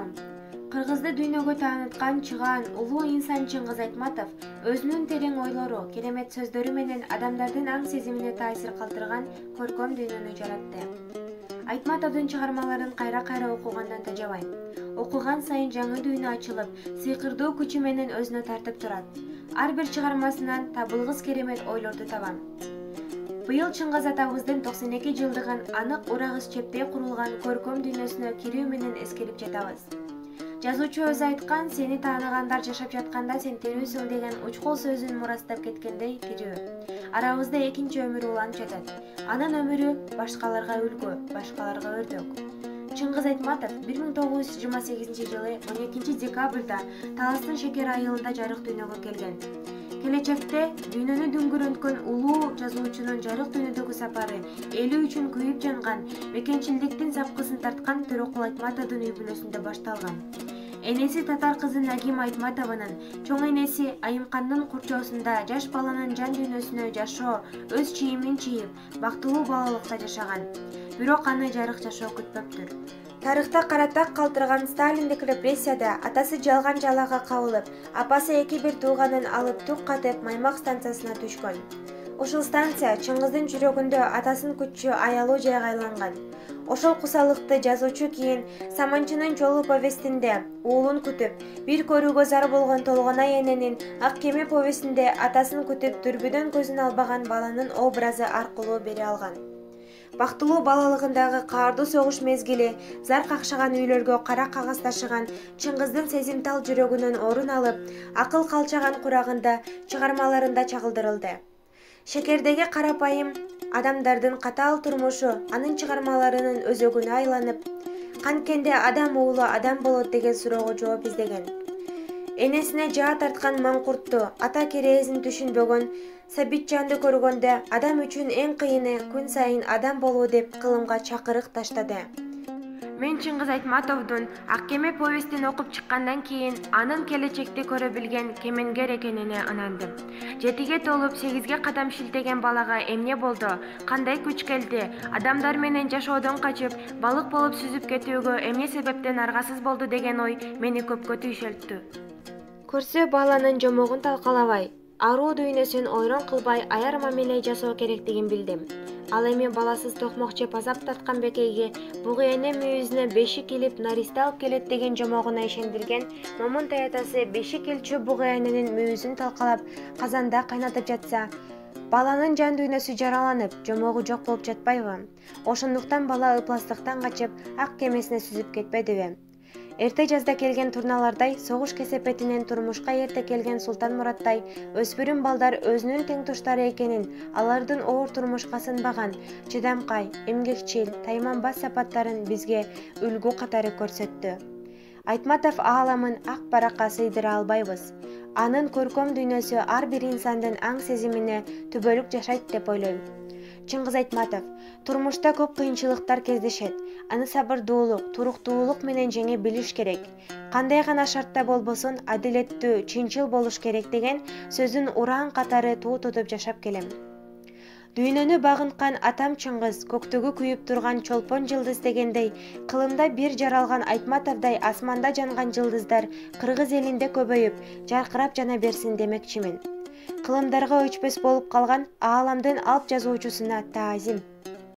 салам. Кыргызды дүйнөгө тааныткан чыгаан улуу инсан Чыңгыз Айтматов өзүнүн терең ойлору, керемет сөздөрү менен адамдардын аң сезимине таасир калтырган көркөм дүйнөнү жаратты. Айтматовдун чыгармаларын кайра-кайра окугандан тажабайм. Окуган сайын жаңы дүйнө ачылып, сыйкырдуу күчү менен өзүнө тартып турат. Ар бир чыгармасынан табылгыс керемет ойлорду табам. Быйыл Чыңгыз атабыздын 92 жылдыгын анык урагыс чептей курулган көркөм дүйнөсүнө кирүү менен эскерип жатабыз. Жазуучу өзү айткан, сени тааныгандар жашап жатканда сен тирүүсүң деген учкул сөзүн мурастап кеткендей тирүү. Арабызда экинчи өмүр уланып жатат. Анын өмүрү башкаларга үлгү, башкаларга өрдөк. Чыңгыз Айтматов 1928 жылы 12 декабрда Таластын Шекер айылында жарык дүйнөгө келген. Келечекте дүйнөнү дүңгүрөнткөн улуу жазуучунун жарык дүйнөдөгү сапары эли үчүн күйүп жанган, мекенчилдиктин сапкысын тарткан Төрөкул Айтматовдун үй бүлөсүндө башталган. Энеси татар кызы Нагим Айтматованын, чоң энеси Айымкандын курчоосунда жаш баланын жан дүйнөсүнө жашоо, өз чийимин чийип, бактылуу балалыкта жашаган. Бирок аны жарык жашоо күтпөптүр. Тарыхта каратак калтырган сталиндик репрессияда атасы жалган жалага кабылып, апасы эки бир тууганын алып тук катып Маймак станциясына түшкөн. Ушул станция Чыңгыздын жүрөгүндө атасын күтчү аялуу жайга айланган. Ошол кусалыкты жазуучу кийин Саманчынын жолу повестинде уулун күтүп, бир көрүүгө зар болгон Толгонай эненин Ак кеме повестинде атасын күтүп дүрбүдөн көзүн албаган баланын образы аркылуу бере алган. Бактылуу балалыгындагы каардуу согуш мезгили, зар какшаган үйлөргө кара кагаз ташыган Чыңгыздын сезимтал жүрөгүнөн орун алып, акыл калчаган курагында чыгармаларында чагылдырылды. Шекердеги карапайым адамдардын катаал турмушу анын чыгармаларынын өзөгүнө айланып, канткенде адам уулу адам болот деген суроого жооп издеген. Энесине жаа тарткан маңкуртту, ата керээзин түшүнбөгөн Сабитжанды көргөндө адам үчүн эң кыйыны күн сайын адам болуу деп кылымга чакырык таштады. Мен Чыңгыз Айтматовдун Ак кеме повестин окуп чыккандан кийин анын келечекти көрө билген кемеңгер экенине ынандым. 7ге толуп 8ге кадам шилтеген балага эмне болду, кандай күч келди, адамдар менен жашоодон качып, балык болуп сүзүп кетүүгө эмне себептен аргасыз болду деген ой мени көпкө түйшөлттү. Көрсө баланын жомогун талкалабай, аруу дүйнөсүн ойрон кылбай аяр мамиле жасоо керектигин билдим. Ал эми баласыз токмок жеп азап тарткан бекейге бугу эне мүйүзүнө бешик илип наристе алып келет деген жомогуна ишендирген Момунтай атасы бешик илчү бугу эненин мүйүзүн талкалап казанда кайнатып жатса, баланын жан дүйнөсү жараланып, жомогу жок болуп жатпайбы? Ошондуктан бала ыпластыктан качып Ак кемесине сүзүп кетпедиби? Эрте жазда келген турналардай, согуш кесепетинен турмушка эрте келген Султан Мураттай, өспүрүм балдар өзүнүн теңтуштары экенин, алардын оор турмушка сынбаган, чыдамкай, эмгекчил, тайманбас сапаттарын бизге үлгү катары көрсөттү. Айтматов ааламын ак баракка сыйдыра албайбыз. Анын көркөм дүйнөсү ар бир инсандын аң сезимине түбөлүк жашайт деп ойлойм. Чыңгыз Айтматов: турмушта көп кыйынчылыктар кездешет. Аны сабырдуулук, туруктуулук менен жеңе билиш керек. Кандай гана шартта болбосун адилеттүү, чынчыл болуш керек деген сөзүн ураан катары туу тутуп жашап келем. Дүйнөнү багынткан атам Чыңгыз, көктөгү күйүп турган чолпон жылдыз дегендей, кылымда бир жаралган Айтматовдай асманда жанган жылдыздар кыргыз элинде көбөйүп, жаркырап жана берсин демекчимин. Кылымдарга өчпөс болуп калган ааламдын алп жазуучусуна таазим.